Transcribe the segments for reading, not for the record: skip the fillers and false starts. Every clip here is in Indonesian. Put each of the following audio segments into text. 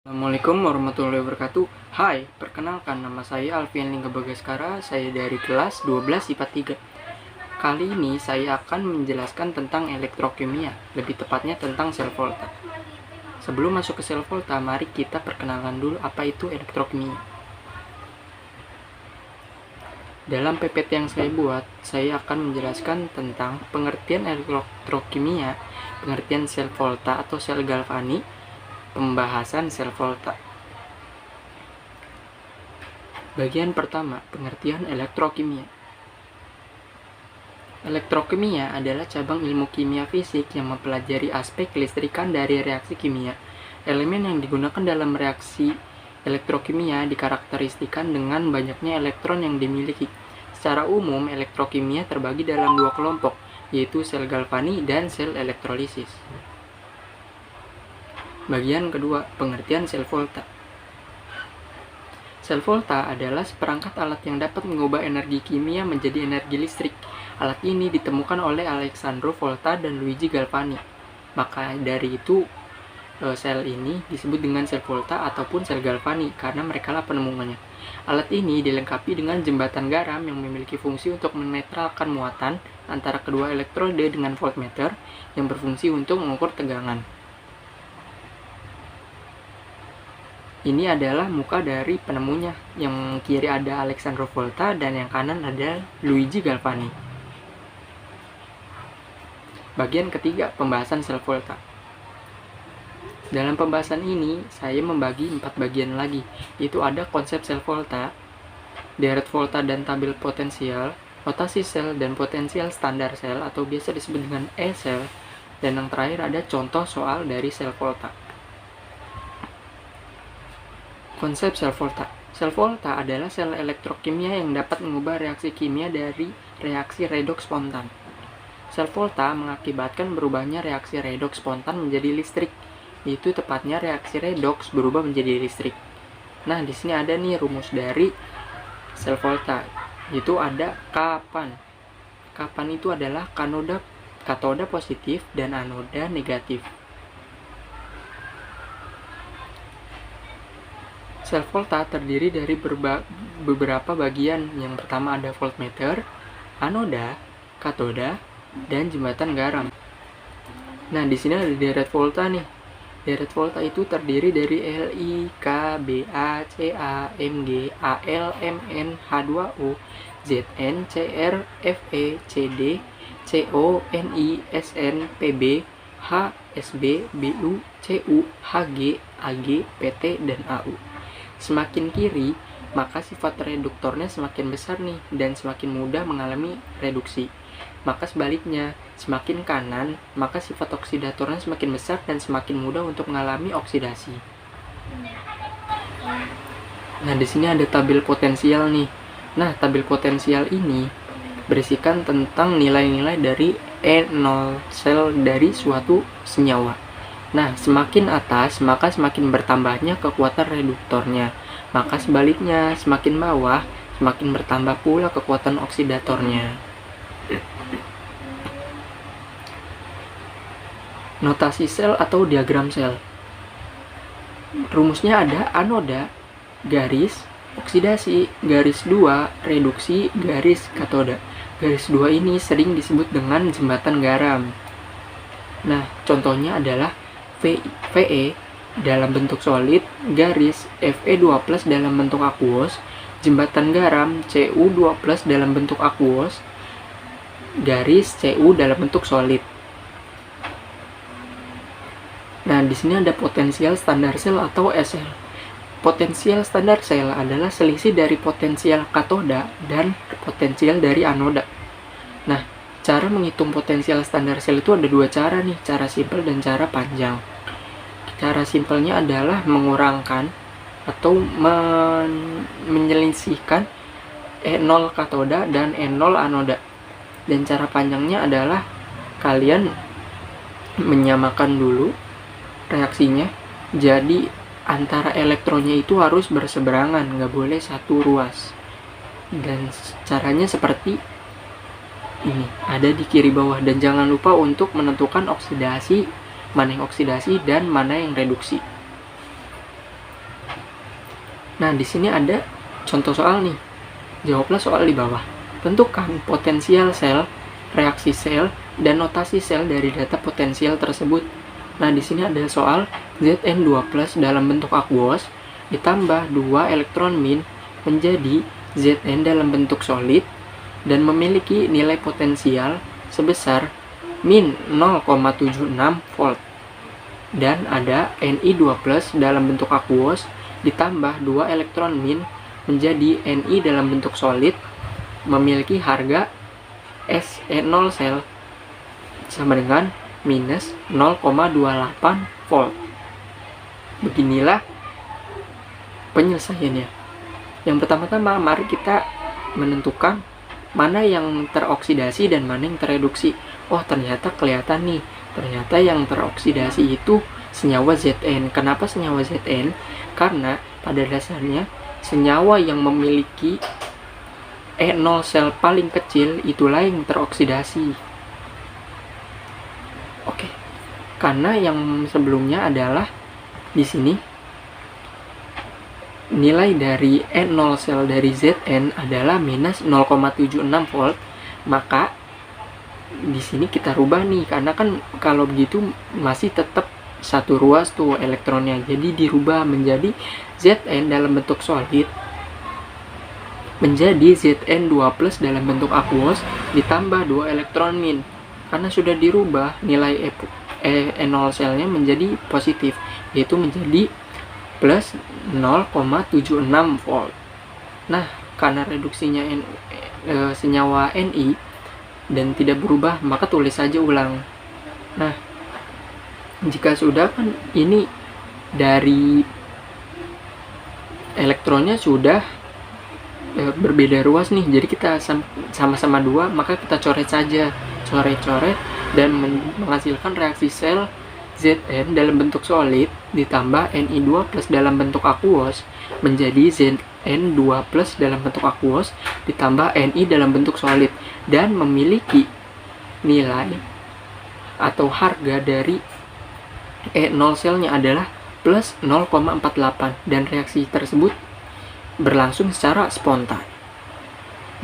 Assalamualaikum warahmatullahi wabarakatuh. Hai, perkenalkan nama saya Alfian Lingga Bagaskara. Saya dari kelas 12 IPA 3. Kali ini saya akan menjelaskan tentang elektrokimia, lebih tepatnya tentang sel volta. Sebelum masuk ke sel volta, mari kita perkenalkan dulu apa itu elektrokimia. Dalam PPT yang saya buat, saya akan menjelaskan tentang pengertian elektrokimia, pengertian sel volta atau sel galvanik, pembahasan sel volta. Bagian pertama, pengertian elektrokimia. Elektrokimia adalah cabang ilmu kimia fisik yang mempelajari aspek kelistrikan dari reaksi kimia. Elemen yang digunakan dalam reaksi elektrokimia dikarakteristikan dengan banyaknya elektron yang dimiliki. Secara umum, elektrokimia terbagi dalam dua kelompok, yaitu sel galvanik dan sel elektrolisis. Bagian kedua, pengertian sel volta. Sel volta adalah seperangkat alat yang dapat mengubah energi kimia menjadi energi listrik. Alat ini ditemukan oleh Alessandro Volta dan Luigi Galvani. Maka dari itu, sel ini disebut dengan sel volta ataupun sel galvani karena merekalah penemunya. Alat ini dilengkapi dengan jembatan garam yang memiliki fungsi untuk menetralkan muatan antara kedua elektrode dengan voltmeter yang berfungsi untuk mengukur tegangan. Ini adalah muka dari penemunya. Yang kiri ada Alessandro Volta dan yang kanan ada Luigi Galvani. Bagian ketiga, pembahasan sel volta. Dalam pembahasan ini, saya membagi 4 bagian lagi, yaitu ada konsep sel volta, deret volta dan tabel potensial, rotasi sel dan potensial standar sel atau biasa disebut dengan E-sel, dan yang terakhir ada contoh soal dari sel volta. Konsep sel volta. Sel volta adalah sel elektrokimia yang dapat mengubah reaksi kimia dari reaksi redoks spontan. Sel volta mengakibatkan berubahnya reaksi redoks spontan menjadi listrik, yaitu tepatnya reaksi redoks berubah menjadi listrik. Nah, di sini ada nih rumus dari sel volta, yaitu ada kapan. Kapan itu adalah katoda positif dan anoda negatif. Sel volta terdiri dari beberapa bagian. Yang pertama ada voltmeter, anoda, katoda, dan jembatan garam. Nah, di sini ada deret volta nih. Deret volta itu terdiri dari Li, K, Ba, Ca, Mg, Al, Mn, H2O, Zn, Cr, Fe, Cd, Co, Ni, Sn, Pb, H, Sb, Bu, Cu, Hg, Ag, Pt, dan Au. Semakin kiri, maka sifat reduktornya semakin besar nih dan semakin mudah mengalami reduksi. Maka sebaliknya, semakin kanan, maka sifat oksidatornya semakin besar dan semakin mudah untuk mengalami oksidasi. Nah, di sini ada tabel potensial nih. Nah, tabel potensial ini berisikan tentang nilai-nilai dari E0 sel dari suatu senyawa. Nah, semakin atas, maka semakin bertambahnya kekuatan reduktornya. Maka sebaliknya, semakin bawah, semakin bertambah pula kekuatan oksidatornya. Notasi sel atau diagram sel. Rumusnya ada anoda, garis, oksidasi, garis 2, reduksi, garis katoda. Garis 2 ini sering disebut dengan jembatan garam. Nah, contohnya adalah Fe dalam bentuk solid, garis Fe2+ dalam bentuk aquos, jembatan garam Cu2+ dalam bentuk aquos, garis Cu dalam bentuk solid. Nah, di sini ada potensial standar sel atau S-sel. Potensial standar sel adalah selisih dari potensial katoda dan potensial dari anoda. Nah, cara menghitung potensial standar sel itu ada dua cara nih, cara simpel dan cara panjang. Cara simpelnya adalah mengurangkan atau menyelisihkan E0 katoda dan E0 anoda. Dan cara panjangnya adalah kalian menyamakan dulu reaksinya, jadi antara elektronnya itu harus berseberangan, nggak boleh satu ruas. Dan caranya seperti ini, ada di kiri bawah. Dan jangan lupa untuk menentukan oksidasi, mana yang oksidasi dan mana yang reduksi. Nah, di sini ada contoh soal nih. Jawablah soal di bawah. Tentukan potensial sel, reaksi sel, dan notasi sel dari data potensial tersebut. Nah, di sini ada soal Zn2+ dalam bentuk aqueous ditambah 2 elektron min menjadi Zn dalam bentuk solid dan memiliki nilai potensial sebesar min 0,76 volt. Dan ada Ni2+ dalam bentuk aqueous ditambah 2 elektron min menjadi Ni dalam bentuk solid memiliki harga Se0 sel sama dengan minus 0,28 volt. Beginilah penyelesaiannya. Yang pertama-tama, mari kita menentukan mana yang teroksidasi dan mana yang tereduksi. Oh, ternyata kelihatan nih. Ternyata yang teroksidasi itu senyawa Zn. Kenapa senyawa Zn? Karena pada dasarnya senyawa yang memiliki E0 sel paling kecil itulah yang teroksidasi. Oke. Karena yang sebelumnya adalah di sini nilai dari E0 sel dari Zn adalah minus 0,76 volt, maka di sini kita rubah nih, karena kan kalau begitu masih tetap satu ruas tuh elektronnya, jadi dirubah menjadi Zn dalam bentuk solid menjadi Zn2+ dalam bentuk aqueous ditambah 2 elektron min. Karena sudah dirubah, nilai E0 selnya menjadi positif, yaitu menjadi plus 0,76 volt. Nah, karena reduksinya senyawa Ni dan tidak berubah, maka tulis saja ulang. Nah, jika sudah, kan ini dari elektronnya sudah berbeda ruas nih, jadi kita sama-sama 2, maka kita coret saja, coret-coret, dan menghasilkan reaksi sel Zn dalam bentuk solid ditambah Ni2+ dalam bentuk aqueous menjadi Zn2+ dalam bentuk aqueous ditambah Ni dalam bentuk solid, dan memiliki nilai atau harga dari E0 selnya adalah plus 0,48, dan reaksi tersebut berlangsung secara spontan.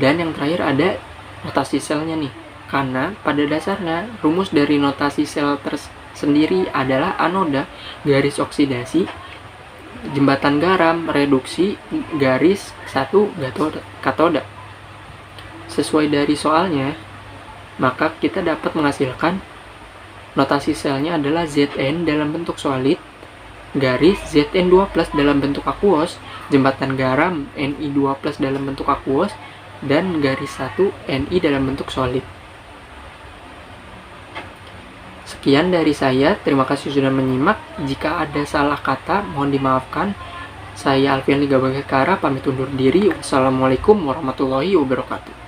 Dan yang terakhir ada notasi selnya nih, karena pada dasarnya rumus dari notasi sel sendiri adalah anoda garis oksidasi, jembatan garam reduksi garis 1 katoda. Sesuai dari soalnya, maka kita dapat menghasilkan notasi selnya adalah Zn dalam bentuk solid garis Zn2+ dalam bentuk aqueous, jembatan garam Ni2+ dalam bentuk aqueous, dan garis 1 Ni dalam bentuk solid. Sekian dari saya, terima kasih sudah menyimak. Jika ada salah kata, mohon dimaafkan. Saya Alfian Ligabagakara, pamit undur diri. Wassalamualaikum warahmatullahi wabarakatuh.